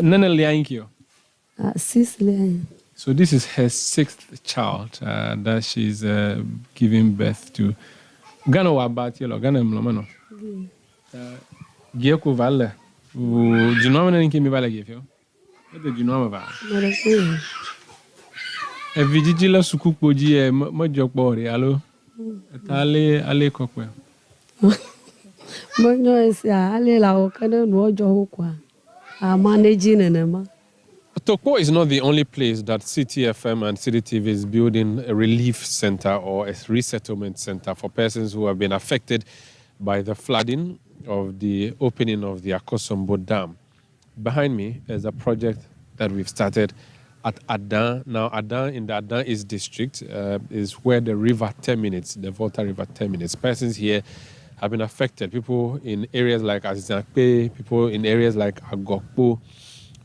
nene liankio. 6 lian. So this is her 6th child that she's giving birth to. Gana wa bat yelo, gana mlomano. Gieko Valle. Do you know anything me Valle give you? What did you know about? A vigila sukupoji, Mojokbori, allo. Ale Coquel. Bonyo is ale la okada no jo kwa. Managing enema. Tokpo is not the only place that Citi FM and Citi TV is building a relief center or a resettlement center for persons who have been affected by the flooding of the opening of the Akosombo Dam. Behind me is a project that we've started at Adan. Now, Adan in the Adan East District is where the river terminates, the Volta River terminates. Persons here have been affected. People in areas like Azizakpe, people in areas like Agokpo,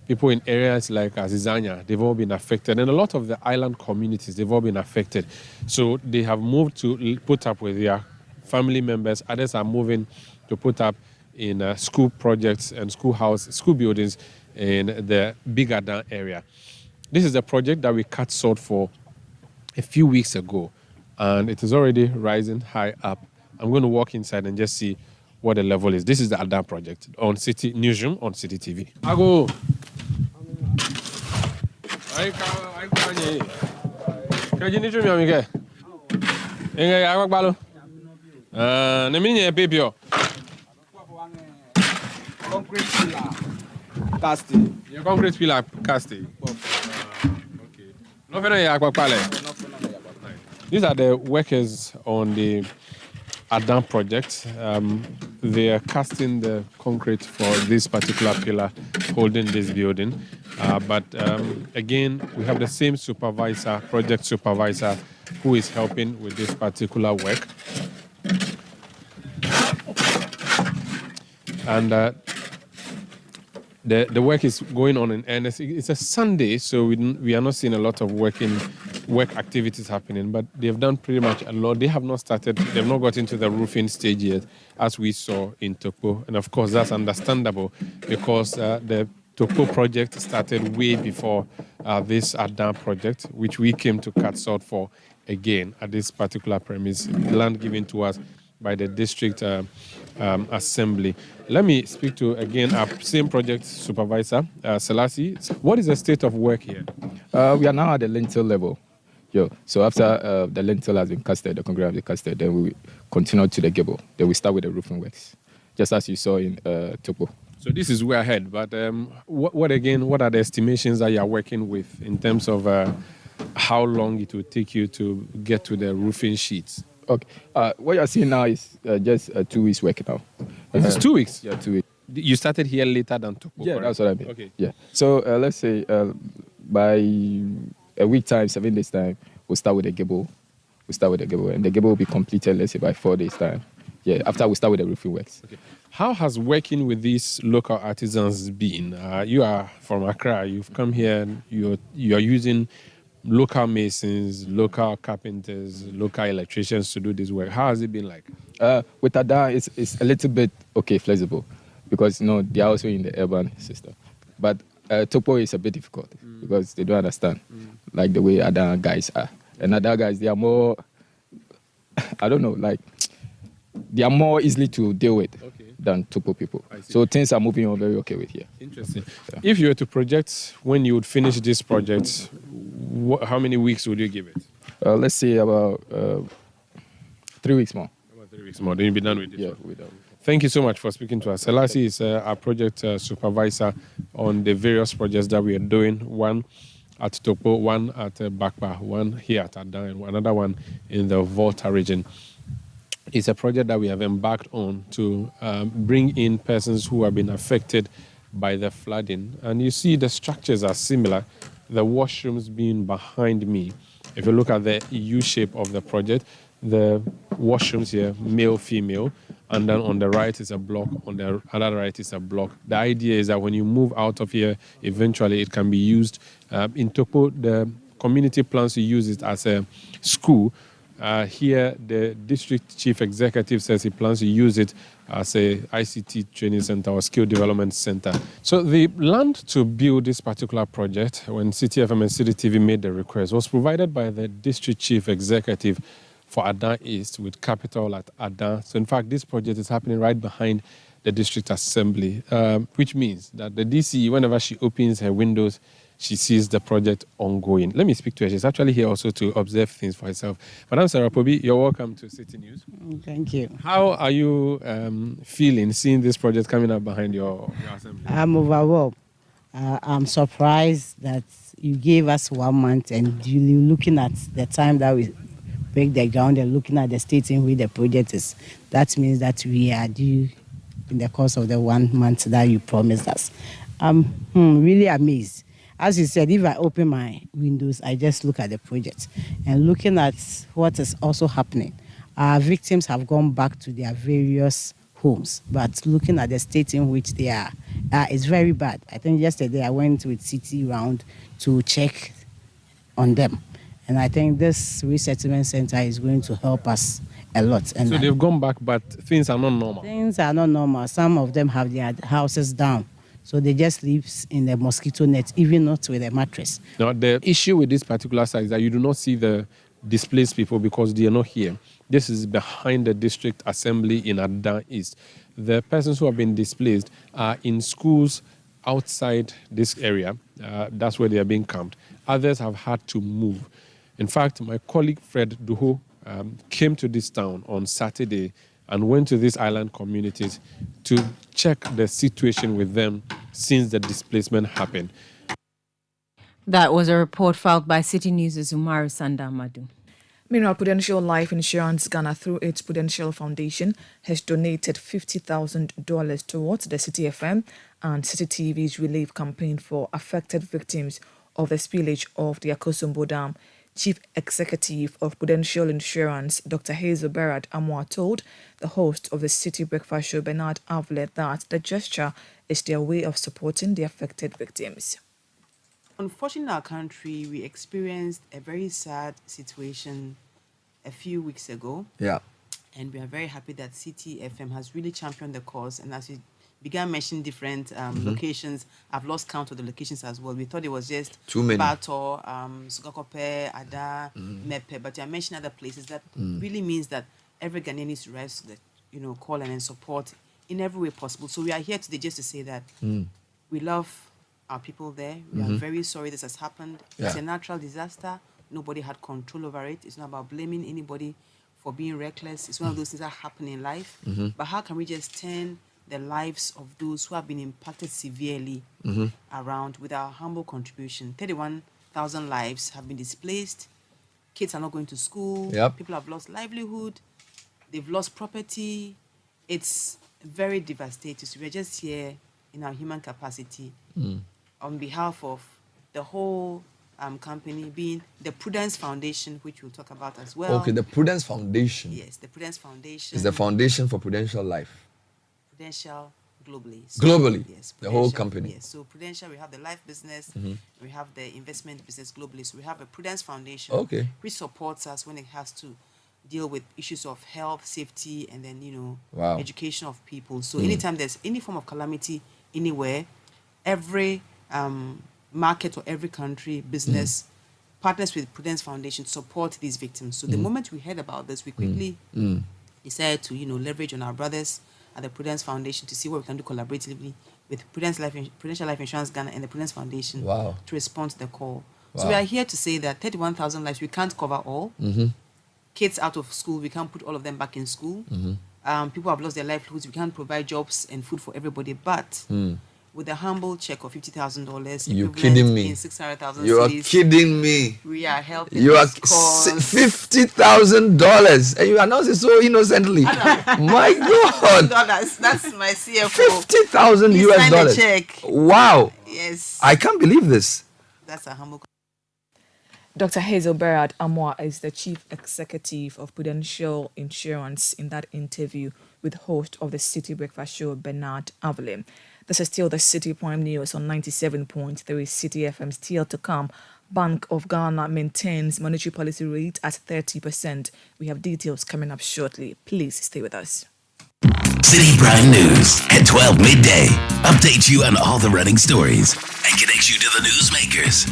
people in areas like Azizanya, they've all been affected. And a lot of the island communities, they've all been affected. So they have moved to put up with their family members. Others are moving to put up in school projects and school buildings in the Big Adan area. This is the project that we cut salt for a few weeks ago, and it is already rising high up. I'm going to walk inside and just see what the level is. This is the Adan project on Citi Newsroom on Citi TV. Ago. Concrete pillar casting. Your concrete pillar casting. Okay. These are the workers on the Adan project. They are casting the concrete for this particular pillar holding this building. But again, we have the same supervisor, project supervisor, who is helping with this particular work. And the work is going on in earnest. It's a Sunday, so we are not seeing a lot of work activities happening, but they've done pretty much a lot. They have not started, they've not got into the roofing stage yet, as we saw in Tokpo. And of course, that's understandable because the Tokpo project started way before this Adan project, which we came to cut salt for again at this particular premise, land given to us by the district assembly. Let me speak to, again, our same project supervisor, Selassie. What is the state of work here? We are now at the lintel level. So after the lintel has been casted, the concrete has been casted, then we continue to the gable. Then we start with the roofing works, just as you saw in Topo. So this is way ahead, but what are the estimations that you are working with in terms of how long it will take you to get to the roofing sheets? Okay. What you're seeing now is just 2 weeks work now. This is 2 weeks? Yeah, 2 weeks. You started here later than Topo? Yeah, that's what I mean. Okay. Yeah. So let's say by a week time, 7 days time, we'll start with the gable. And the gable will be completed, let's say, by 4 days time. Yeah, after we start with the roofing works. Okay. How has working with these local artisans been? You are from Accra. You've come here and you are using local masons, local carpenters, local electricians to do this work. How has it been like? With Adan, it's a little bit, flexible because, they are also in the urban system. But Topo is a bit difficult because they don't understand, like the way Adan guys are. And Adan guys, they are more, they are more easily to deal with than Topo people. So things are moving on very okay with here. Interesting. Yeah. If you were to project when you would finish this project, how many weeks would you give it? Let's say about 3 weeks more. About 3 weeks more. Then you'll be done with this. Yeah, we're done. Thank you so much for speaking to us. Selassie is our project supervisor on the various projects that we are doing. One at Topo, one at Bakpa, one here at Adan, and another one in the Volta region. It's a project that we have embarked on to bring in persons who have been affected by the flooding. And you see the structures are similar, the washrooms being behind me. If you look at the U shape of the project, the washrooms here, male, female, and then on the right is a block, on the other right is a block. The idea is that when you move out of here, eventually it can be used. In Topo, the community plans to use it as a school. Here, the district chief executive says he plans to use it as a ICT training center or skill development center. So the land to build this particular project, when Citi FM and Citi TV made the request, was provided by the district chief executive for Adan East with capital at Adan. So in fact, this project is happening right behind the district assembly, which means that the DCE, whenever she opens her windows, she sees the project ongoing. Let me speak to her. She's actually here also to observe things for herself. Madam Sarah Pobi, you're welcome to Citi News. Thank you. How are you feeling seeing this project coming up behind your assembly? I'm overwhelmed. I'm surprised that you gave us 1 month and you're looking at the time that we break the ground and looking at the state in which the project is. That means that we are due in the course of the 1 month that you promised us. I'm really amazed. As you said, if I open my windows, I just look at the project and looking at what is also happening. Our victims have gone back to their various homes, but looking at the state in which they are, it's very bad. I think yesterday I went with Citi round to check on them. And I think this resettlement center is going to help us a lot. And so they've gone back, but things are not normal. Things are not normal. Some of them have their houses down. So they just live in the mosquito net, even not with a mattress. Now, the issue with this particular site is that you do not see the displaced people because they are not here. This is behind the district assembly in Adan East. The persons who have been displaced are in schools outside this area. That's where they are being camped. Others have had to move. In fact, my colleague Fred Duho came to this town on Saturday and went to these island communities to check the situation with them since the displacement happened. That was a report filed by Citi News' Umaru Sandamadu. Meanwhile, Prudential Life Insurance Ghana, through its Prudential Foundation, has donated $50,000 towards the Citi FM and Citi TV's relief campaign for affected victims of the spillage of the Akosombo Dam. Chief Executive of Prudential Insurance, Dr. Hazel Berard Amwa, told the host of the Citi Breakfast Show, Bernard Avlet, that the gesture is their way of supporting the affected victims. Unfortunately, in our country, we experienced a very sad situation a few weeks ago. Yeah. And we are very happy that Citi FM has really championed the cause. And as we began mentioning different locations, I've lost count of the locations as well. We thought it was just too many. Bato, Sugakope, Ada, Mepe, but you are mentioning other places. That really means that every Ghanaian needs to rise to the call and support in every way possible. So we are here today just to say that we love our people there. We are very sorry this has happened. Yeah. It's a natural disaster. Nobody had control over it. It's not about blaming anybody for being reckless. It's one of those things that happen in life. But how can we just turn the lives of those who have been impacted severely around with our humble contribution? 31,000 lives have been displaced. Kids are not going to school. Yep. People have lost livelihood. They've lost property. It's very devastating. So we're just here in our human capacity on behalf of the whole company, being the Prudence Foundation, which we'll talk about as well. Okay, the Prudence Foundation. Yes, the Prudence Foundation. Is the foundation for Prudential Life. Prudential globally. So, globally? Yes. The whole company? Yes. So Prudential, we have the life business, we have the investment business globally. So we have a Prudence Foundation, which supports us when it has to deal with issues of health, safety, and then, education of people. So anytime there's any form of calamity anywhere, every market or every country, business, partners with Prudence Foundation to support these victims. So the moment we heard about this, we quickly decided to, leverage on our brothers at the Prudence Foundation to see what we can do collaboratively with Prudential Life Insurance Ghana and the Prudence Foundation to respond to the call. So we are here to say that 31,000 lives, we can't cover all. Kids out of school, we can't put all of them back in school. People have lost their livelihoods, we can't provide jobs and food for everybody. But with a humble check of $50,000, you're kidding me. In 600,000 you are cities, kidding me. We are helping. You are $50,000, and you announce it so innocently. My God, that's my CFO. $50,000 US. Check. Wow. Yes. I can't believe this. That's a humble. Dr. Hazel Berard Amwa is the Chief Executive of Prudential Insurance in that interview with host of the Citi Breakfast Show, Bernard Avlet. This is still the Citi Prime News on 97.3 Citi FM. Still to come, Bank of Ghana maintains monetary policy rate at 30%. We have details coming up shortly. Please stay with us. Citi Prime News at 12 midday. Update you on all the running stories and connects you to the newsmakers.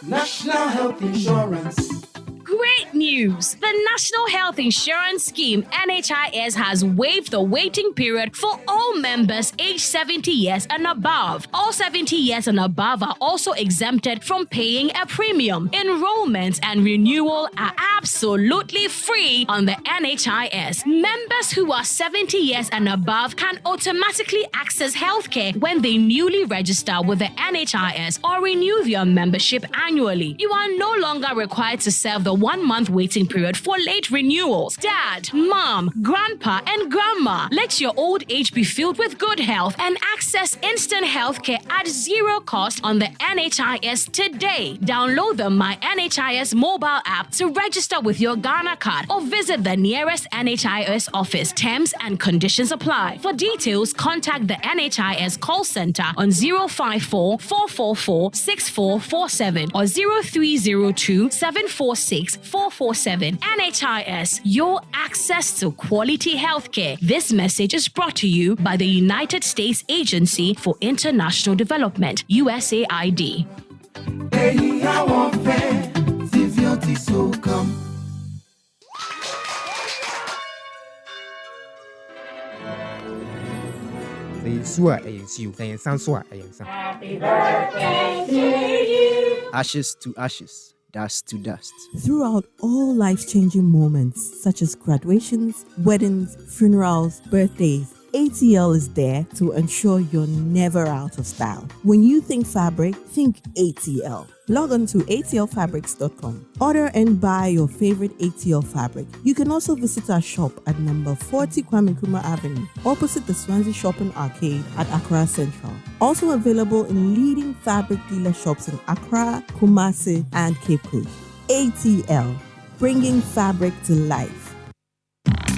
National Health Insurance. Great news! The National Health Insurance Scheme, NHIS, has waived the waiting period for all members aged 70 years and above. All 70 years and above are also exempted from paying a premium. Enrollment and renewal are absolutely free on the NHIS. Members who are 70 years and above can automatically access healthcare when they newly register with the NHIS or renew their membership annually. You are no longer required to serve the 1-month waiting period for late renewals. Dad, mom, grandpa, and grandma, let your old age be filled with good health and access instant healthcare at zero cost on the NHIS today. Download the My NHIS mobile app to register with your Ghana card or visit the nearest NHIS office. Terms and conditions apply. For details, contact the NHIS call center on 054 444 6447 or 0302 746 447. NHIS, your access to quality healthcare. This message is brought to you by the United States Agency for International Development, USAID. Happy birthday to you. Ashes to ashes, dust to dust. Throughout all life-changing moments such as graduations, weddings, funerals, birthdays, ATL is there to ensure you're never out of style. When you think fabric, think ATL. Log on to atlfabrics.com. Order and buy your favorite ATL fabric. You can also visit our shop at number 40 Kwame Nkrumah Avenue, opposite the Swansea Shopping Arcade at Accra Central. Also available in leading fabric dealer shops in Accra, Kumasi, and Cape Coast. ATL, bringing fabric to life.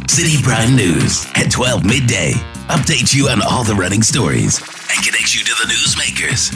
Citi Prime News at 12 midday. Updates you on all the running stories and connects you to the newsmakers.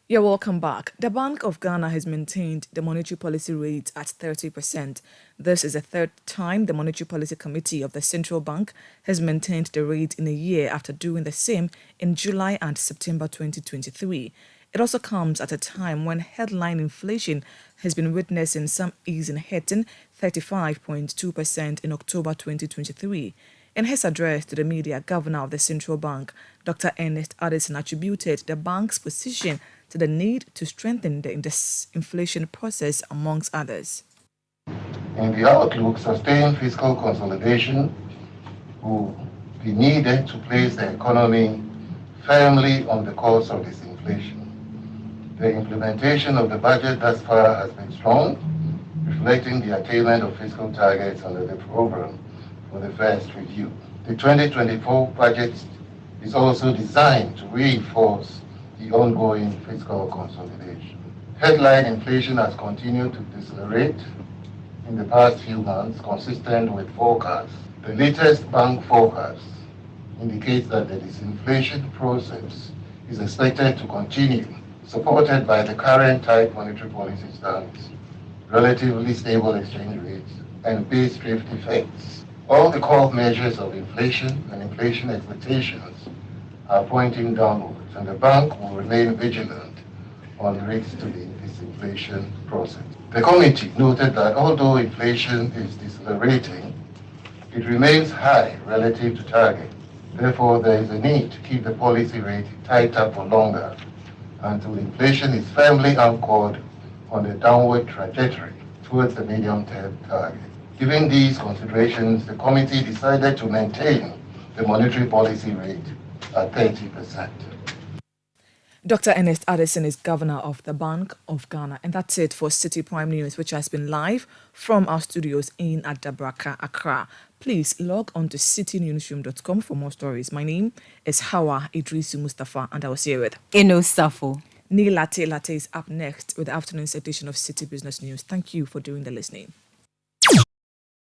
You're welcome back. The Bank of Ghana has maintained the monetary policy rate at 30%. This is the third time the Monetary Policy Committee of the Central Bank has maintained the rate in a year after doing the same in July and September 2023. It also comes at a time when headline inflation has been witnessing some ease in hitting 35.2% in October 2023. In his address to the media, Governor of the Central Bank, Dr. Ernest Addison, attributed the bank's position to the need to strengthen the disinflation process, amongst others. In the outlook, sustained fiscal consolidation will be needed to place the economy firmly on the course of disinflation. The implementation of the budget thus far has been strong, reflecting the attainment of fiscal targets under the program for the first review. The 2024 budget is also designed to reinforce the ongoing fiscal consolidation. Headline inflation has continued to decelerate in the past few months, consistent with forecasts. The latest bank forecast indicates that the disinflation process is expected to continue, supported by the current tight monetary policy stance, relatively stable exchange rates, and base drift effects. All the core measures of inflation and inflation expectations are pointing downwards, and the bank will remain vigilant on risks to the disinflation process. The committee noted that although inflation is decelerating, it remains high relative to target. Therefore, there is a need to keep the policy rate tighter for longer until inflation is firmly anchored on a downward trajectory towards the medium-term target. Given these considerations, the committee decided to maintain the monetary policy rate at 30%. Dr. Ernest Addison is Governor of the Bank of Ghana. And that's it for Citi Prime News, which has been live from our studios in Adabraka, Accra. Please log on to citinewsroom.com for more stories. My name is Hawa Idrisu Mustafa, and I was here with Eno Safo. Neil Latte is up next with the afternoon's edition of Citi Business News. Thank you for doing the listening.